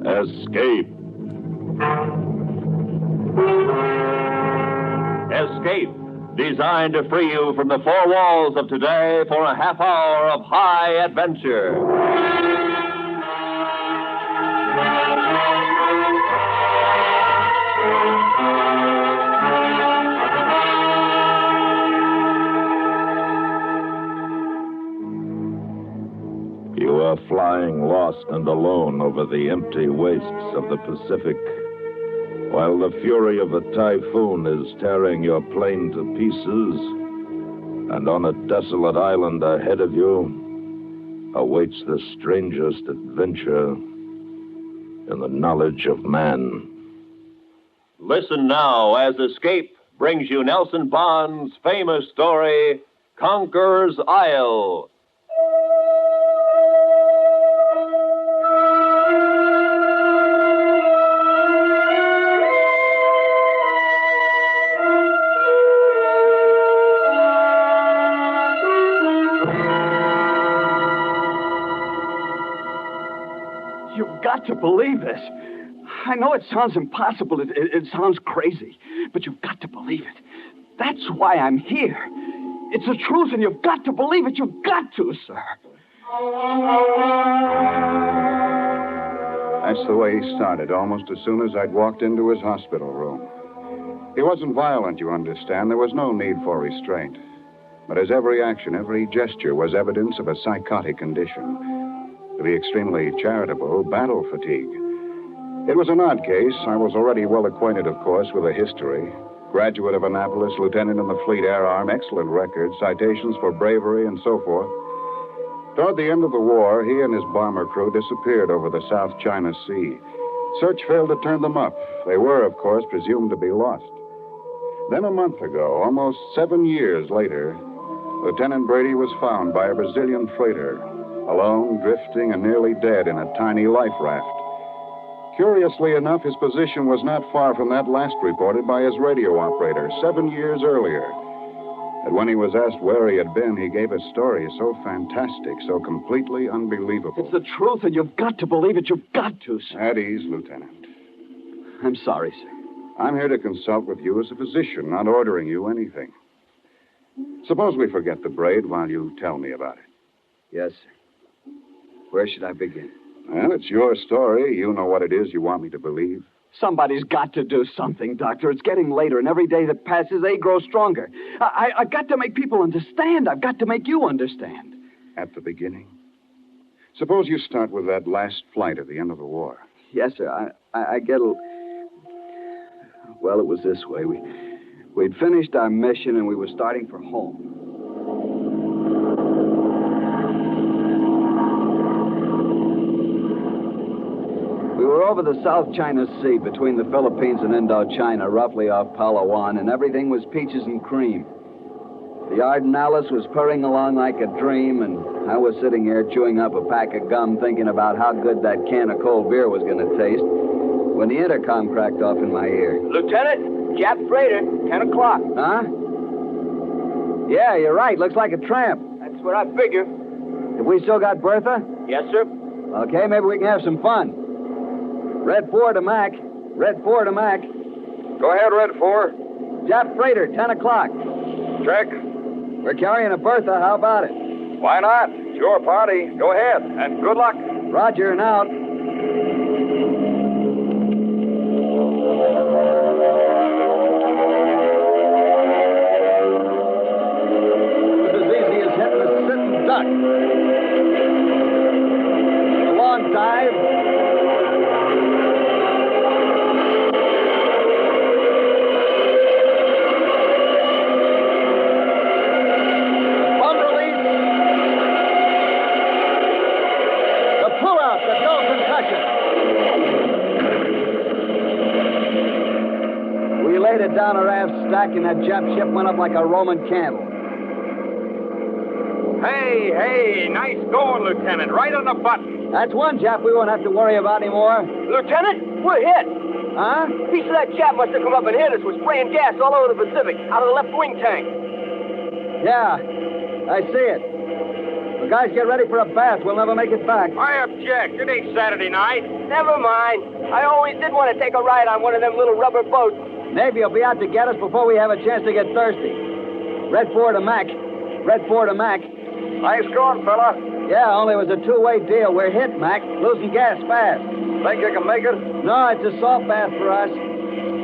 Escape. Escape, designed to free you from the four walls of today for a half hour of high adventure. You are flying lost and alone over the empty wastes of the Pacific, while the fury of a typhoon is tearing your plane to pieces, and on a desolate island ahead of you awaits the strangest adventure in the knowledge of man. Listen now as Escape brings you Nelson Bond's famous story, Conqueror's Isle. You've got to believe this. I know it sounds impossible. It sounds crazy. But you've got to believe it. That's why I'm here. It's the truth, and you've got to believe it. You've got to, sir. That's the way he started, almost as soon as I'd walked into his hospital room. He wasn't violent, you understand. There was no need for restraint. But his every action, every gesture was evidence of a psychotic condition. To be extremely charitable, battle fatigue. It was an odd case. I was already well acquainted, of course, with the history. Graduate of Annapolis, lieutenant in the Fleet Air Arm, excellent record, citations for bravery, and so forth. Toward the end of the war, he and his bomber crew disappeared over the South China Sea. Search failed to turn them up. They were, of course, presumed to be lost. Then a month ago, almost 7 years later, Lieutenant Brady was found by a Brazilian freighter, alone, drifting, and nearly dead in a tiny life raft. Curiously enough, his position was not far from that last reported by his radio operator 7 years earlier. And when he was asked where he had been, he gave a story so fantastic, so completely unbelievable. It's the truth, and you've got to believe it. You've got to, sir. At ease, Lieutenant. I'm sorry, sir. I'm here to consult with you as a physician, not ordering you anything. Suppose we forget the braid while you tell me about it. Yes, sir. Where should I begin? Well, it's your story. You know what it is you want me to believe. Somebody's got to do something, Doctor. It's getting later, and every day that passes, they grow stronger. I've got to make people understand. I've got to make you understand. At the beginning? Suppose you start with that last flight at the end of the war. Yes, sir. I get a... Well, it was this way. We'd finished our mission, and we were starting for home. We were over the South China Sea between the Philippines and Indochina, roughly off Palawan, and everything was peaches and cream. The Ardenales was purring along like a dream, and I was sitting here chewing up a pack of gum thinking about how good that can of cold beer was going to taste when the intercom cracked off in my ear. Lieutenant, Jap freighter, 10 o'clock. Huh? Yeah, you're right. Looks like a tramp. That's what I figure. Have we still got Bertha? Yes, sir. Okay, maybe we can have some fun. Red 4 to Mac. Red 4 to Mac. Go ahead, Red 4. Jap freighter, 10 o'clock. Check. We're carrying a Bertha. How about it? Why not? It's your party. Go ahead, and good luck. Roger, and out. It's as easy as hitting a sitting duck. A long dive. Down a raft stack, and that Jap ship went up like a Roman candle. Hey, nice going, Lieutenant. Right on the button. That's one Jap we won't have to worry about anymore. Lieutenant, we're hit. Huh? Piece of that Jap must have come up and hit us. We're spraying gas all over the Pacific, out of the left wing tank. Yeah, I see it. Guys, get ready for a bath. We'll never make it back. I object. It ain't Saturday night. Never mind. I always did want to take a ride on one of them little rubber boats. Navy will be out to get us before we have a chance to get thirsty. Red 4 to Mac. Red 4 to Mac. Nice going, fella. Yeah, only it was a two-way deal. We're hit, Mac. Losing gas fast. Think you can make it? No, it's a salt bath for us.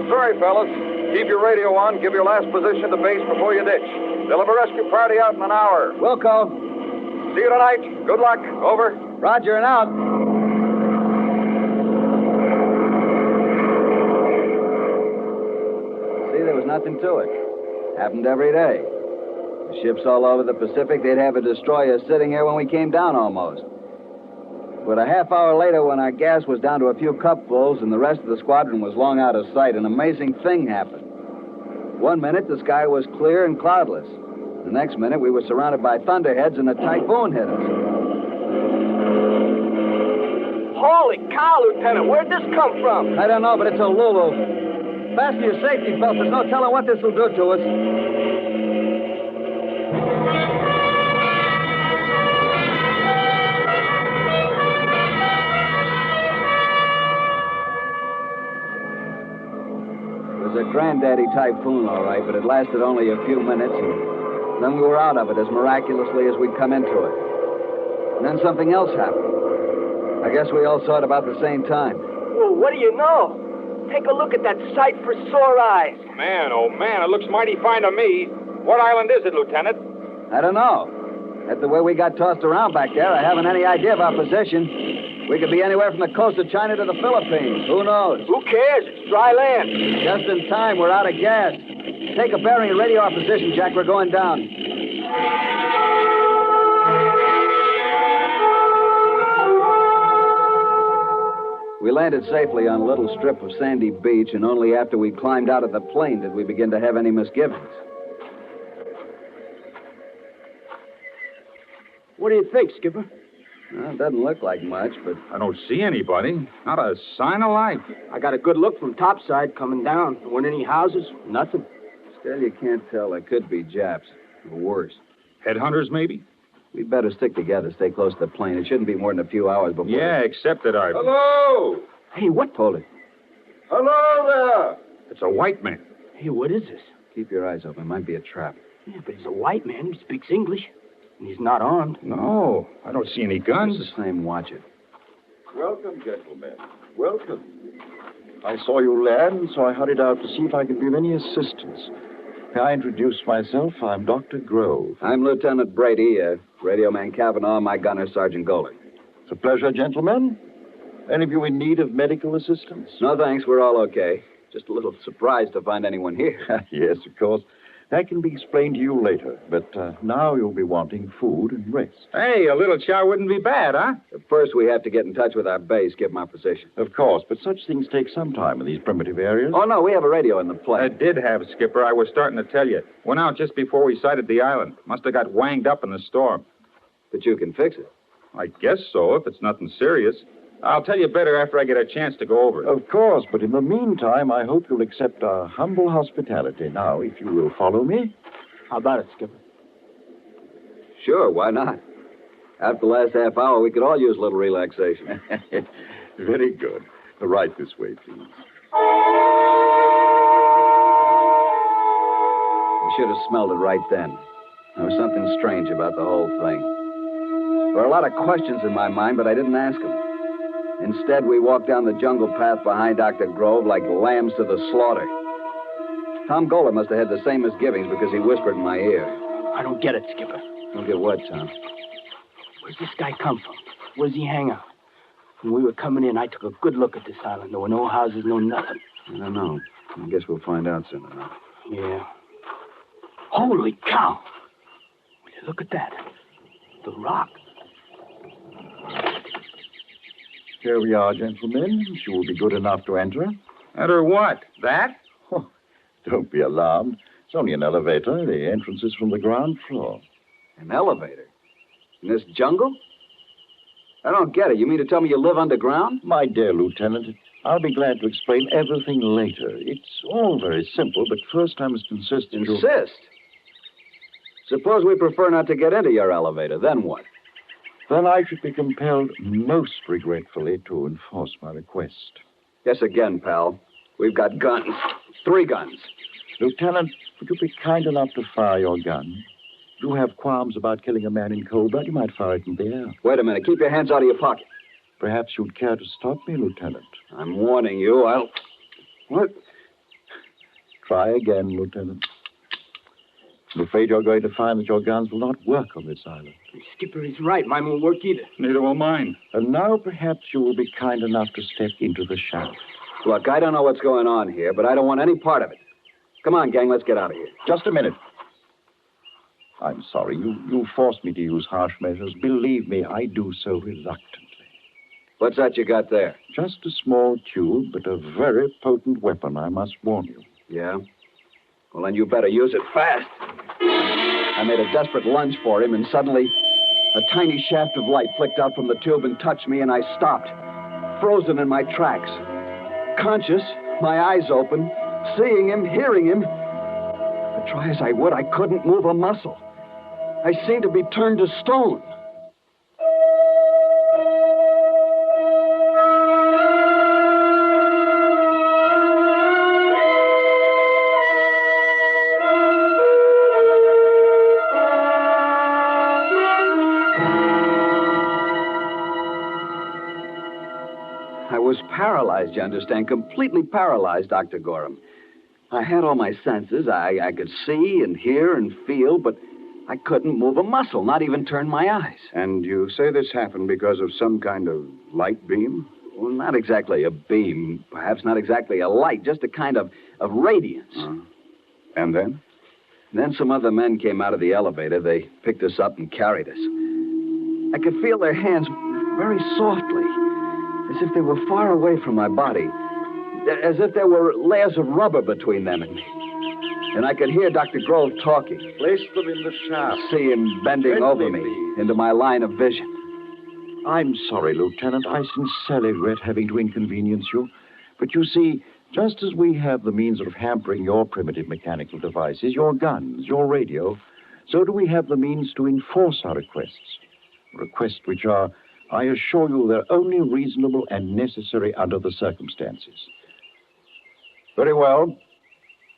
Sorry, fellas. Keep your radio on. Give your last position to base before you ditch. They'll have a rescue party out in an hour. Wilco. See you tonight. Good luck. Over. Roger and out. See, there was nothing to it. Happened every day. The ships all over the Pacific, they'd have a destroyer sitting here when we came down almost. But a half hour later, when our gas was down to a few cupfuls and the rest of the squadron was long out of sight, an amazing thing happened. 1 minute, the sky was clear and cloudless. The next minute, we were surrounded by thunderheads and a typhoon hit us. Holy cow, Lieutenant. Where'd this come from? I don't know, but it's a Lulu. Fasten your safety belt. There's no telling what this will do to us. It was a granddaddy typhoon, all right, but it lasted only a few minutes, and then we were out of it as miraculously as we'd come into it. And then something else happened. I guess we all saw it about the same time. Well, what do you know? Take a look at that sight for sore eyes. Man, oh man, it looks mighty fine to me. What island is it, Lieutenant? I don't know. At the way we got tossed around back there, I haven't any idea of our position. We could be anywhere from the coast of China to the Philippines. Who knows? Who cares? It's dry land. Just in time. We're out of gas. Take a bearing and radio our position, Jack. We're going down. We landed safely on a little strip of sandy beach, and only after we climbed out of the plane did we begin to have any misgivings. What do you think, Skipper? Well, it doesn't look like much, but... I don't see anybody. Not a sign of life. I got a good look from topside coming down. There weren't any houses, nothing. Still, you can't tell. There could be Japs, or worse. Headhunters, maybe? We'd better stick together, stay close to the plane. It shouldn't be more than a few hours before... Yeah, except that I... Hello! Hey, what? Hold it. Hello there! It's a white man. Hey, what is this? Keep your eyes open. It might be a trap. Yeah, but he's a white man who speaks English. And he's not armed. No, I don't see any guns. It's the same. Watch it. Welcome, gentlemen. Welcome. I saw you land, so I hurried out to see if I could be of any assistance. May I introduce myself? I'm Dr. Grove. I'm Lieutenant Brady, Radio Man Cavanaugh, my gunner, Sergeant Golding. It's a pleasure, gentlemen. Any of you in need of medical assistance? No, thanks. We're all okay. Just a little surprised to find anyone here. Yes, of course. That can be explained to you later, but now you'll be wanting food and rest. Hey, a little chow wouldn't be bad, huh? First, we have to get in touch with our base, give them our position. Of course, but such things take some time in these primitive areas. Oh, no, we have a radio in the plane. I did have, Skipper. I was starting to tell you. Went out just before we sighted the island. Must have got wanged up in the storm. But you can fix it. I guess so, if it's nothing serious. I'll tell you better after I get a chance to go over it. Of course, but in the meantime, I hope you'll accept our humble hospitality. Now, if you will follow me. How about it, Skipper? Sure, why not? After the last half hour, we could all use a little relaxation. Very good. Right this way, please. We should have smelled it right then. There was something strange about the whole thing. There were a lot of questions in my mind, but I didn't ask them. Instead, we walked down the jungle path behind Dr. Grove like lambs to the slaughter. Tom Goller must have had the same misgivings because he whispered in my ear. I don't get it, Skipper. Don't get what, Tom? Where's this guy come from? Where does he hang out? When we were coming in, I took a good look at this island. There were no houses, no nothing. I don't know. I guess we'll find out soon enough. Yeah. Holy cow! Will you look at that? The rock. Here we are, gentlemen. If you will be good enough to enter. Enter what? That? Oh, don't be alarmed. It's only an elevator. The entrance is from the ground floor. An elevator? In this jungle? I don't get it. You mean to tell me you live underground? My dear Lieutenant, I'll be glad to explain everything later. It's all very simple, but first I must insist that you... Insist? Suppose we prefer not to get into your elevator. Then what? Then I should be compelled, most regretfully, to enforce my request. Guess again, pal. We've got guns. 3 guns. Lieutenant, would you be kind enough to fire your gun? If you have qualms about killing a man in cold blood, you might fire it in the air. Wait a minute. Keep your hands out of your pocket. Perhaps you'd care to stop me, Lieutenant. I'm warning you. What? Try again, Lieutenant. I'm afraid you're going to find that your guns will not work on this island. Skipper is right. Mine won't work either. Neither will mine. And now perhaps you will be kind enough to step into the shaft. Look, I don't know what's going on here, but I don't want any part of it. Come on, gang, let's get out of here. Just a minute. I'm sorry. You forced me to use harsh measures. Believe me, I do so reluctantly. What's that you got there? Just a small tube, but a very potent weapon, I must warn you. Yeah? Well, then you better use it fast. I made a desperate lunge for him, and suddenly a tiny shaft of light flicked out from the tube and touched me, and I stopped, frozen in my tracks. Conscious, my eyes open, seeing him, hearing him. But try as I would, I couldn't move a muscle. I seemed to be turned to stone. I was paralyzed, you understand, completely paralyzed, Dr. Gorham. I had all my senses. I could see and hear and feel, but I couldn't move a muscle, not even turn my eyes. And you say this happened because of some kind of light beam? Well, not exactly a beam, perhaps not exactly a light, just a kind of radiance. And then? Then some other men came out of the elevator. They picked us up and carried us. I could feel their hands very softly, as if they were far away from my body, as if there were layers of rubber between them and me. And I could hear Dr. Grove talking. Place them in the shaft. See him bending over me into my line of vision. I'm sorry, Lieutenant. I sincerely regret having to inconvenience you. But you see, just as we have the means of hampering your primitive mechanical devices, your guns, your radio, so do we have the means to enforce our requests. Requests which are, I assure you, they're only reasonable and necessary under the circumstances. Very well.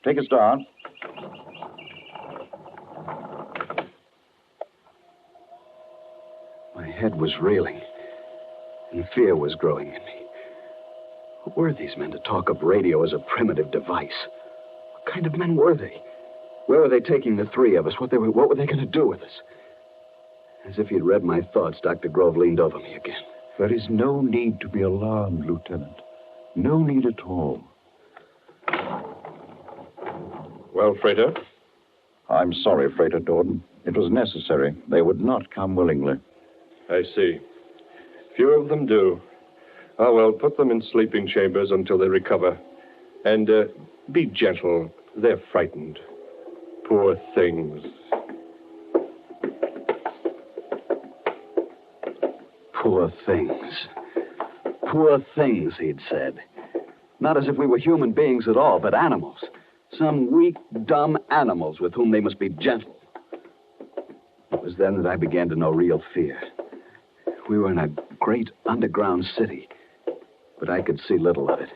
Take us down. My head was reeling, and fear was growing in me. Who were these men to talk of radio as a primitive device? What kind of men were they? Where were they taking the 3 of us? What were they going to do with us? As if he'd read my thoughts, Dr. Grove leaned over me again. There is no need to be alarmed, Lieutenant. No need at all. Well, Frater? I'm sorry, Frater Dorden. It was necessary. They would not come willingly. I see. Few of them do. Ah, well, put them in sleeping chambers until they recover. And be gentle. They're frightened. Poor things. Poor things. Poor things, he'd said. Not as if we were human beings at all, but animals. Some weak, dumb animals with whom they must be gentle. It was then that I began to know real fear. We were in a great underground city, but I could see little of it.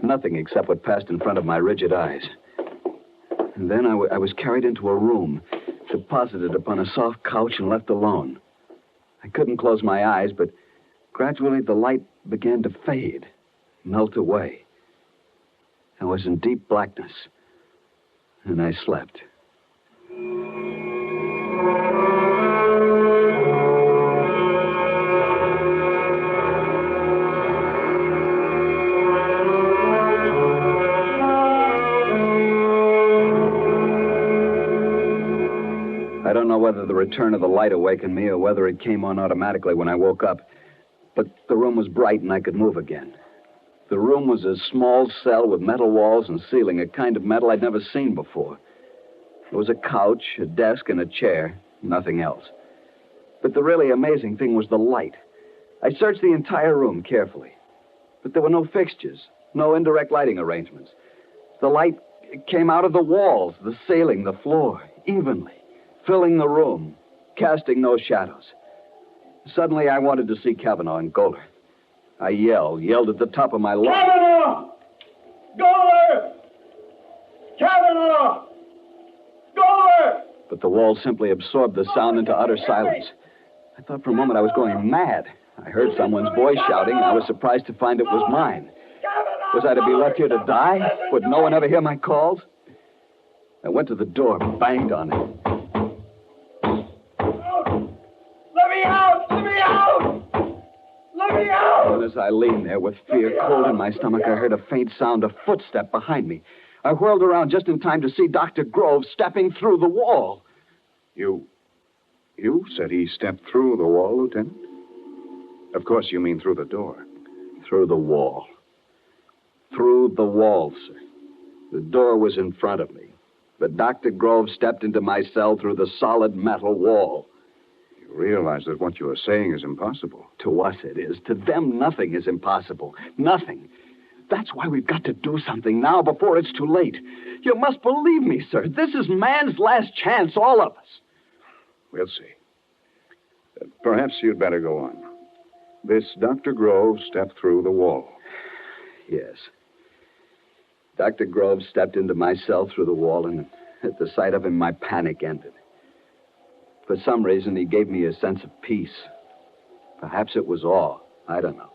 Nothing except what passed in front of my rigid eyes. And then I was carried into a room, deposited upon a soft couch and left alone. I couldn't close my eyes, but gradually the light began to fade, melt away. I was in deep blackness, and I slept. I don't know whether the return of the light awakened me or whether it came on automatically when I woke up, but the room was bright and I could move again. The room was a small cell with metal walls and ceiling, a kind of metal I'd never seen before. There was a couch, a desk, and a chair, nothing else. But the really amazing thing was the light. I searched the entire room carefully, but there were no fixtures, no indirect lighting arrangements. The light came out of the walls, the ceiling, the floor, evenly, filling the room, casting no shadows. Suddenly, I wanted to see Kavanaugh and Goler. I yelled at the top of my lungs. Kavanaugh! Goler! Kavanaugh! Goler! But the wall simply absorbed the sound into utter silence. I thought for a moment I was going mad. I heard someone's voice shouting, and I was surprised to find it was mine. Was I to be left here to die? Would no one ever hear my calls? I went to the door, banged on it. Let me out! Let me out! Let me out! And as I leaned there with fear cold in my stomach, I heard a faint sound of footstep behind me. I whirled around just in time to see Dr. Grove stepping through the wall. You said he stepped through the wall, Lieutenant? Of course you mean through the door. Through the wall. Through the wall, sir. The door was in front of me. But Dr. Grove stepped into my cell through the solid metal wall. You realize that what you are saying is impossible. To us it is. To them, nothing is impossible. Nothing. That's why we've got to do something now before it's too late. You must believe me, sir. This is man's last chance, all of us. We'll see. Perhaps you'd better go on. This Dr. Grove stepped through the wall. Yes. Dr. Grove stepped into my cell through the wall, and at the sight of him, my panic ended. For some reason, he gave me a sense of peace. Perhaps it was awe. I don't know.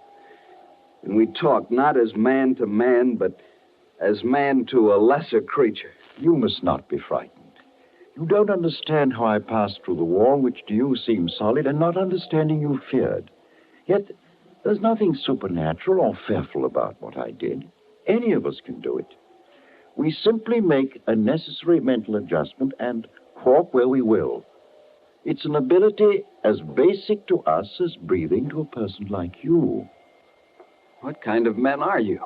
And we talked not as man to man, but as man to a lesser creature. You must not be frightened. You don't understand how I passed through the wall, which to you seemed solid, and not understanding you feared. Yet, there's nothing supernatural or fearful about what I did. Any of us can do it. We simply make a necessary mental adjustment and walk where we will. It's an ability as basic to us as breathing to a person like you. What kind of men are you?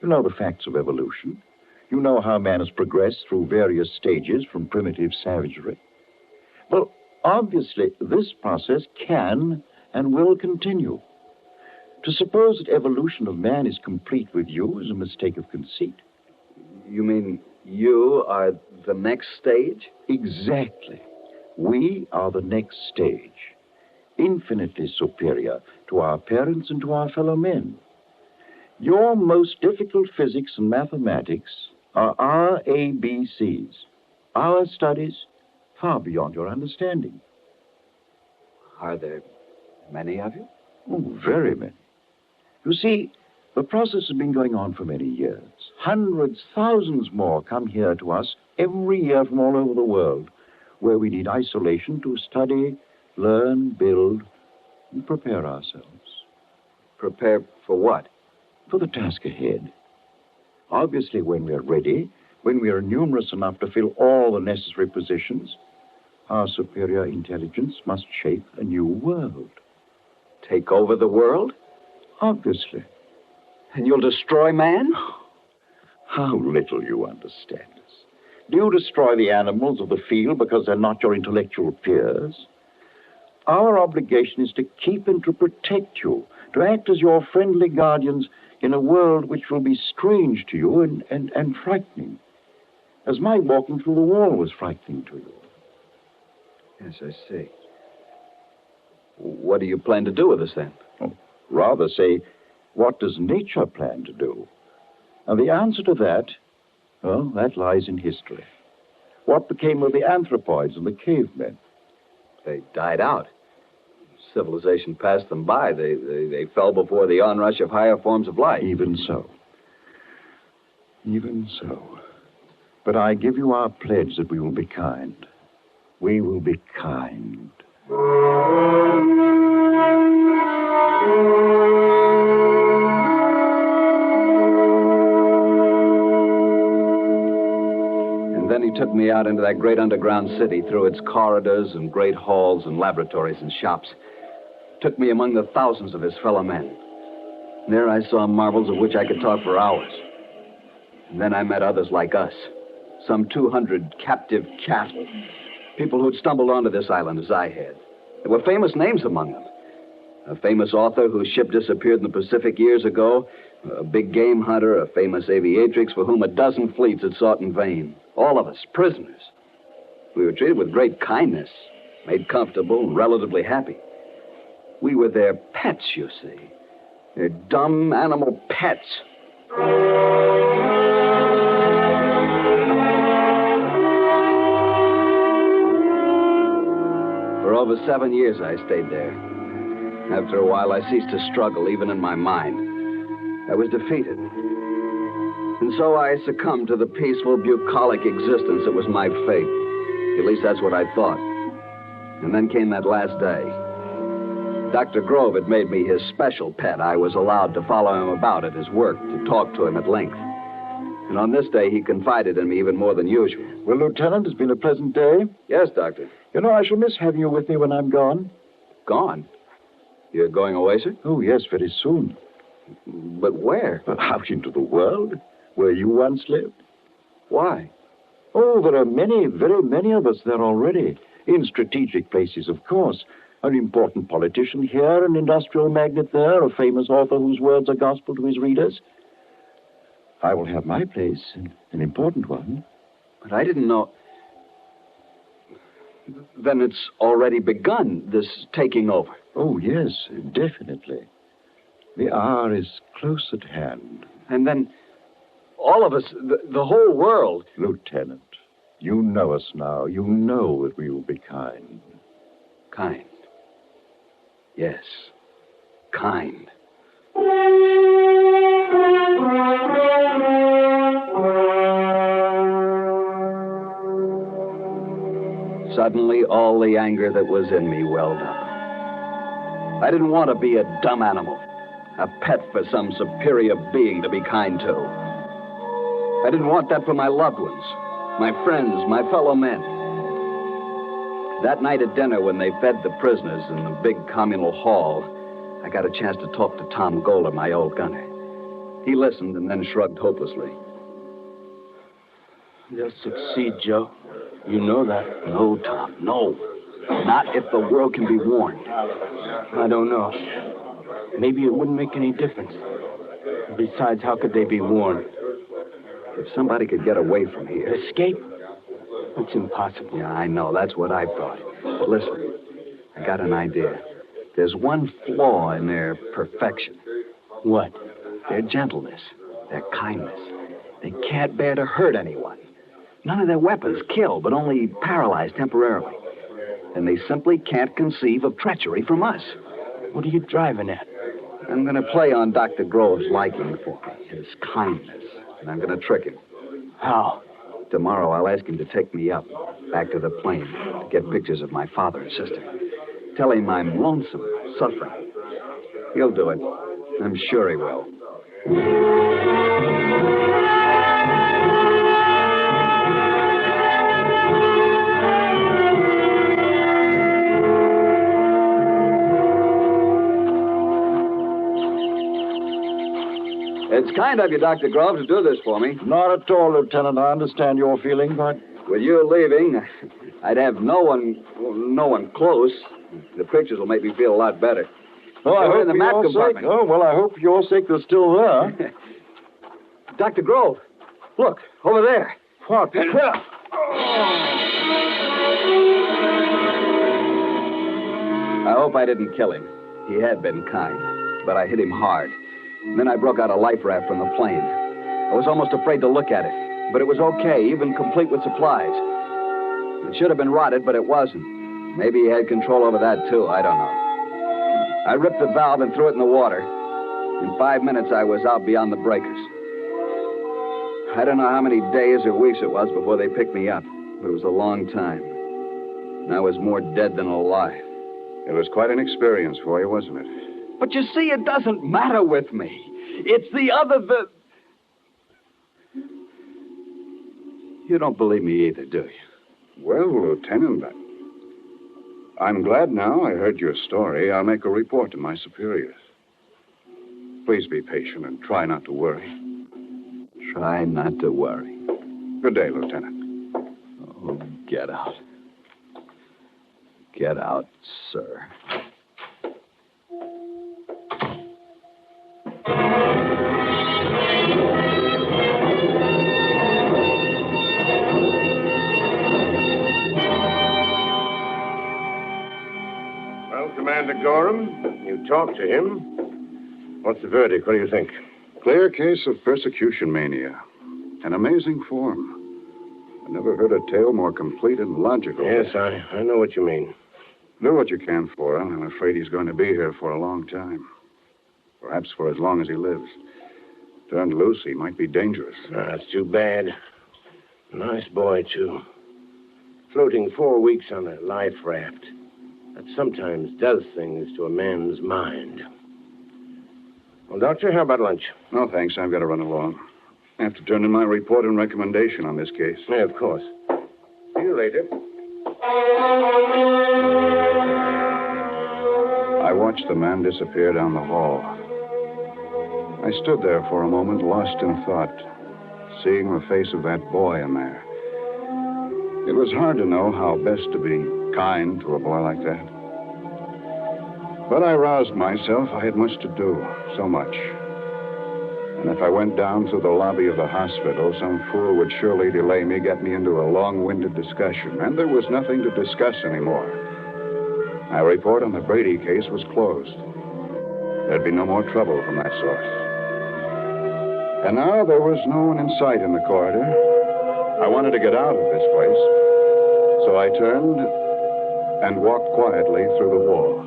You know the facts of evolution. You know how man has progressed through various stages from primitive savagery. Well, obviously, this process can and will continue. To suppose that evolution of man is complete with you is a mistake of conceit. You mean you are the next stage? Exactly. We are the next stage, infinitely superior to our parents and to our fellow men. Your most difficult physics and mathematics are our ABCs. Our studies far beyond your understanding. Are there many of you? Oh, very many. You see, the process has been going on for many years. Hundreds, thousands more come here to us every year from all over the world, where we need isolation to study, learn, build, and prepare ourselves. Prepare for what? For the task ahead. Obviously, when we're ready, when we are numerous enough to fill all the necessary positions, our superior intelligence must shape a new world. Take over the world? Obviously. And you'll destroy man? How little you understand us. Do you destroy the animals of the field because they're not your intellectual peers? Our obligation is to keep and to protect you, to act as your friendly guardians in a world which will be strange to you and frightening, as my walking through the wall was frightening to you. Yes, I see. What do you plan to do with us, then? Oh, rather say, what does nature plan to do? And the answer to that, well, that lies in history. What became of the anthropoids and the cavemen? They died out. Civilization passed them by. They fell before the onrush of higher forms of life. Even so. Even so. But I give you our pledge that we will be kind. We will be kind. And then he took me out into that great underground city, through its corridors and great halls and laboratories and shops. Took me among the thousands of his fellow men. There I saw marvels of which I could talk for hours. And then I met others like us. Some 200 captive cattle. People who'd stumbled onto this island as I had. There were famous names among them. A famous author whose ship disappeared in the Pacific years ago. A big game hunter, a famous aviatrix for whom a dozen fleets had sought in vain. All of us, prisoners. We were treated with great kindness, made comfortable and relatively happy. We were their pets, you see. They're dumb animal pets. For over 7 years, I stayed there. After a while, I ceased to struggle, even in my mind. I was defeated. And so I succumbed to the peaceful, bucolic existence that was my fate. At least that's what I thought. And then came that last day. Dr. Grove had made me his special pet. I was allowed to follow him about at his work, to talk to him at length. And on this day, he confided in me even more than usual. Well, Lieutenant, it's been a pleasant day. Yes, Doctor. You know, I shall miss having you with me when I'm gone. Gone? You're going away, sir? Oh, yes, very soon. But where? Out into the world, where you once lived. Why? Oh, there are many, very many of us there already. In strategic places, of course. An important politician here, an industrial magnate there, a famous author whose words are gospel to his readers. I will have my place, an important one. But I didn't know. Then it's already begun, this taking over. Oh, yes, definitely. The hour is close at hand. And then all of us, the whole world. Lieutenant, you know us now. You know that we will be kind. Kind. Yes, kind. Suddenly, all the anger that was in me welled up. I didn't want to be a dumb animal, a pet for some superior being to be kind to. I didn't want that for my loved ones, my friends, my fellow men. That night at dinner, when they fed the prisoners in the big communal hall, I got a chance to talk to Tom Golder, my old gunner. He listened and then shrugged hopelessly. They'll succeed, Joe. You know that. No, Tom, no. Not if the world can be warned. I don't know. Maybe it wouldn't make any difference. Besides, how could they be warned? If somebody could get away from here. Escape? It's impossible. Yeah, I know. That's what I thought. But listen, I got an idea. There's one flaw in their perfection. What? Their gentleness, their kindness. They can't bear to hurt anyone. None of their weapons kill, but only paralyze temporarily. And they simply can't conceive of treachery from us. What are you driving at? I'm going to play on Dr. Grove's liking for me, his kindness. And I'm going to trick him. How? Tomorrow, I'll ask him to take me up, back to the plane, to get pictures of my father and sister. Tell him I'm lonesome, suffering. He'll do it. I'm sure he will. It's kind of you, Dr. Grove, to do this for me. Not at all, Lieutenant. I understand your feeling, but... With you leaving, I'd have no one close. The pictures will make me feel a lot better. Oh, I hope in the for map your compartment. sake. Oh, well, I hope for your sake they're still there. Dr. Grove, look, over there. What? I hope I didn't kill him. He had been kind, but I hit him hard. And then I broke out a life raft from the plane. I was almost afraid to look at it, but it was okay, even complete with supplies. It should have been rotted, but it wasn't. Maybe he had control over that, too. I don't know. I ripped the valve and threw it in the water. In 5 minutes, I was out beyond the breakers. I don't know how many days or weeks it was before they picked me up, but it was a long time. And I was more dead than alive. It was quite an experience for you, wasn't it? But you see, it doesn't matter with me. It's the other... You don't believe me either, do you? Well, Lieutenant, I'm glad now I heard your story. I'll make a report to my superiors. Please be patient and try not to worry. Try not to worry. Good day, Lieutenant. Oh, get out. Get out, sir. Commander saw him. You talked to him. What's the verdict? What do you think? Clear case of persecution mania. An amazing form. I never heard a tale more complete and logical. Yes, I know what you mean. Do what you can for him. I'm afraid he's going to be here for a long time. Perhaps for as long as he lives. Turned loose, he might be dangerous. That's too bad. Nice boy, too. Floating 4 weeks on a life raft. That sometimes does things to a man's mind. Well, Doctor, how about lunch? No, thanks. I've got to run along. I have to turn in my report and recommendation on this case. Yeah, of course. See you later. I watched the man disappear down the hall. I stood there for a moment, lost in thought, seeing the face of that boy in there. It was hard to know how best to be kind to a boy like that. But I roused myself. I had much to do, so much. And if I went down through the lobby of the hospital, some fool would surely delay me, get me into a long-winded discussion. And there was nothing to discuss anymore. My report on the Brady case was closed. There'd be no more trouble from that source. And now there was no one in sight in the corridor. I wanted to get out of this place. So I turned and walked quietly through the wall.